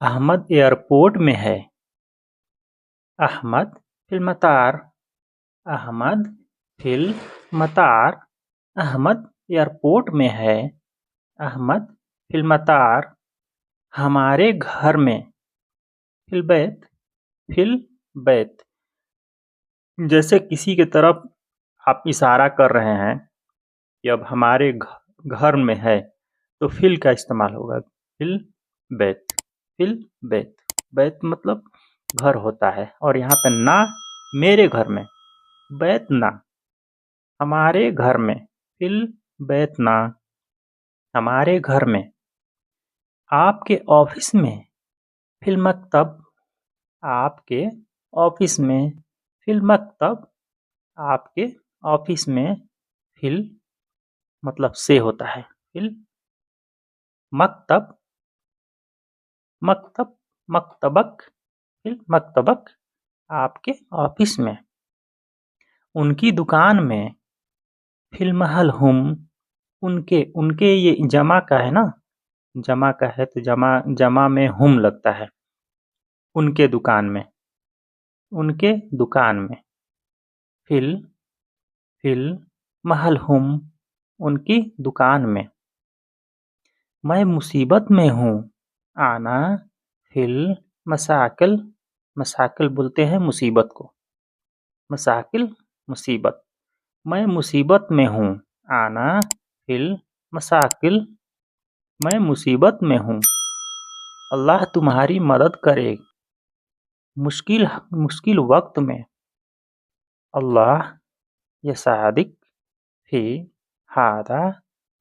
Ahmad airport में है। अहमद फिल मतार। अहमद फिल मतार। अहमद एयरपोर्ट में है। अहमद फिल मतार। हमारे घर में। फिल बैत। फिल बैत। जैसे किसी की तरफ आप इशारा कर रहे हैं कि अब हमारे घर में है, तो फिल का इस्तेमाल होगा। फिल बैत। फिल बैत। बैत मतलब घर होता है, और यहाँ पे ना मेरे घर में। बैत ना हमारे घर में। फिल बैत ना हमारे घर में। आपके ऑफिस में। फिल मकतब। आपके ऑफिस में। फिल मकतब। आपके ऑफिस में। फिल मतलब से होता है। फिल मकतब। मकतब मकतबक। फिल मकतबक। आपके ऑफिस में। उनकी दुकान में। फिल महल हुम। उनके उनके ये जमा का है ना। जमा का है तो जमा जमा में हुम लगता है। उनके दुकान में। उनके दुकान में। फिल फिल महल हुम। उनकी दुकान में। मैं मुसीबत में हूँ। आना फिल मसाकिल। मसाकिल बोलते हैं मुसीबत को। मसाकिल मुसीबत। मैं मुसीबत में हूँ। आना फिल मसाकिल। मैं मुसीबत में हूँ। अल्लाह तुम्हारी मदद करे मुश्किल मुश्किल वक्त में। अल्लाह यसादिक फी हादा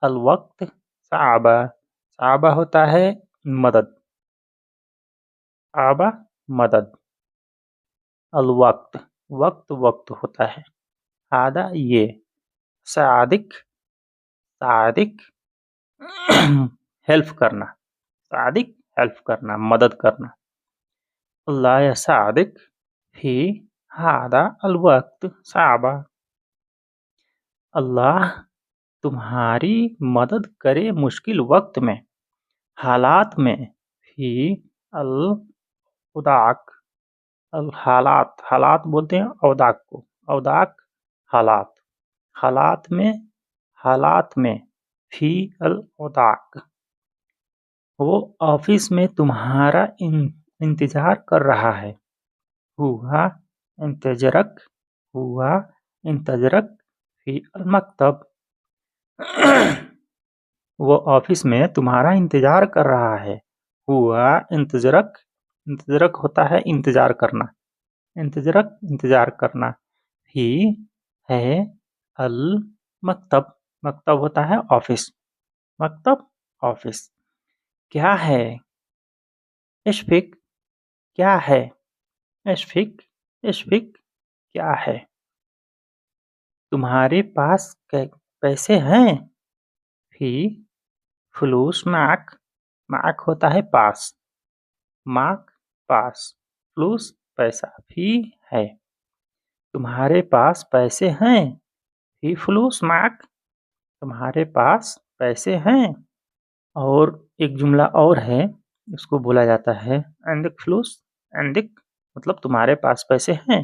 अलवक्त साबा। साबा होता है मदद। आबा मदद। अलवक्त वक्त वक्त होता है। हादा ये। सादिक सादिक हेल्प करना। सादिक हेल्प करना, मदद करना। अल्लाह यसादिक फी हादा अलवक्त साबा। अल्लाह तुम्हारी मदद करे मुश्किल वक्त में, हालात में। फी अल उदाक। अल हालात हालात बोलते हैं औदाक को। औदाक हालात। हालात में। हालात में। फी अल उदाक। वो ऑफिस में तुम्हारा इंतजार कर रहा है। हुआ इंतजरक। हुआ इंतजरक फी अल मकतब। वो ऑफिस में तुम्हारा इंतजार कर रहा है। हुआ इंतजरक। इंतजरक होता है इंतजार करना। इंतजरक इंतजार करना। ही है अल मकतब। मकतब होता है ऑफिस। मकतब ऑफिस। क्या है। इश्फिक। क्या है। इश्फिक। इश्फिक क्या है। तुम्हारे पास पैसे हैं। फी फलूस माक। माक होता है पास। माक पास। फ्लूस पैसा। फी है। तुम्हारे पास पैसे हैं। फी फ्लूस माक। तुम्हारे पास पैसे हैं। और एक जुमला और है, उसको बोला जाता है एंडिक फ्लूस। एंडिक मतलब तुम्हारे पास पैसे हैं।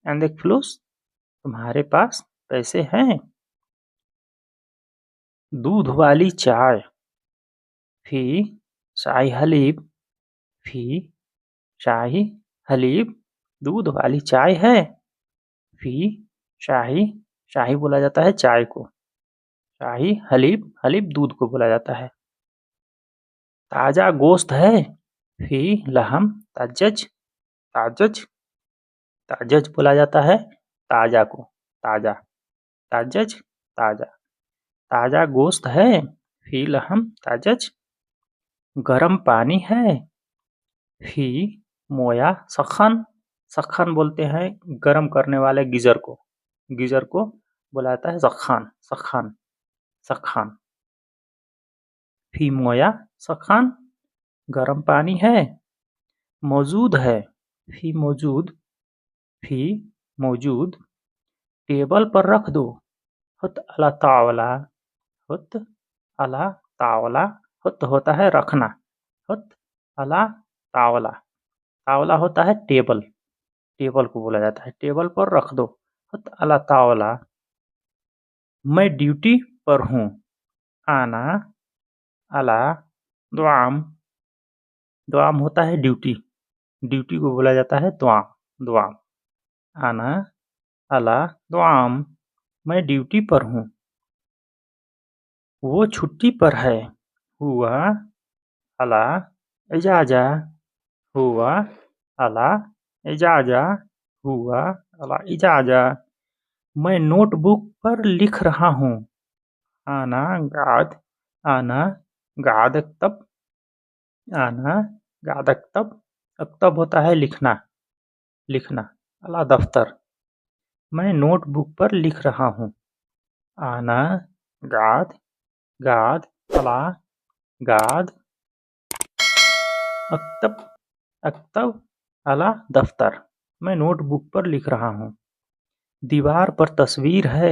एंडिक फ्लूस तुम्हारे पास पैसे हैं। दूध वाली चाय। फी शाही हलीब। फी शाही हलीब। दूध वाली चाय है। फी शाही। शाही बोला जाता है चाय को। शाही हलीब। हलीब दूध को बोला जाता है। ताज़ा गोश्त है। फी लहम ताजज। ताजज। ताजज बोला जाता है ताज़ा को। ताज़ा। ताजज ताज़ा। ताज़ा गोश्त है। फी लहम ताजज। गर्म पानी है। फी मोया सखन। सखन बोलते हैं गर्म करने वाले गीजर को। गीजर को बोला जाता है सखान। सखान। सखान। फी मोया सखान। गर्म पानी है। मौजूद है। फी मौजूद। फी मौजूद। टेबल पर रख दो। हुत अला तावला। हुत अला तावला। हुत होता है रखना। हुत अला तावला, तावला होता है टेबल, टेबल को बोला जाता है, टेबल पर रख दो। अला तावला, मैं ड्यूटी पर हूँ। आना अला द्वाम, द्वाम होता है ड्यूटी, ड्यूटी को बोला जाता है द्वाम, द्वाम। आना अला द्वाम, मैं ड्यूटी पर हूँ। वो छुट्टी पर है। हुआ अला इजाजा, हुआ अला इजाजा, हुआ अला इजाजा। मैं नोटबुक पर लिख रहा हूँ। आना गाद, आना गाद अक्तब, आना गाद अक्तब, अक्तब होता है लिखना, लिखना। अला दफ्तर, मैं नोटबुक पर लिख रहा हूँ। आना गाद, गाद अला गाद अक्तब, अक्तब अला दफ्तर, मैं नोटबुक पर लिख रहा हूँ। दीवार पर तस्वीर है।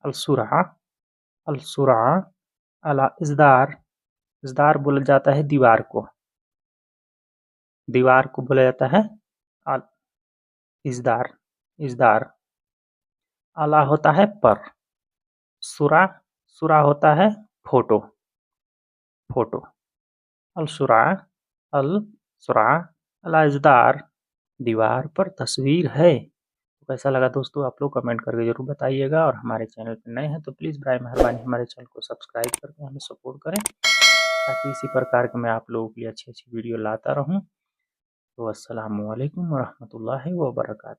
अलसुरा, अलसुरा अला इज़दार, इज़दार बोला जाता है दीवार को, दीवार को बोला जाता है अल इज़दार, इज़दार। अला होता है पर, सुरा, सुरा होता है फोटो, फोटो। अलसुरा, अल सुरा अला इज़दार, दीवार पर तस्वीर है। तो कैसा लगा दोस्तों, आप लोग कमेंट करके ज़रूर बताइएगा, और हमारे चैनल पर नए हैं तो प्लीज़ बराए मेहरबानी हमारे चैनल को सब्सक्राइब करके हमें सपोर्ट करें, ताकि इसी प्रकार के मैं आप लोगों के लिए अच्छी-अच्छी वीडियो लाता रहूँ। तो अस्सलामु अलैकुम व रहमतुल्लाहि व बरकातुहू।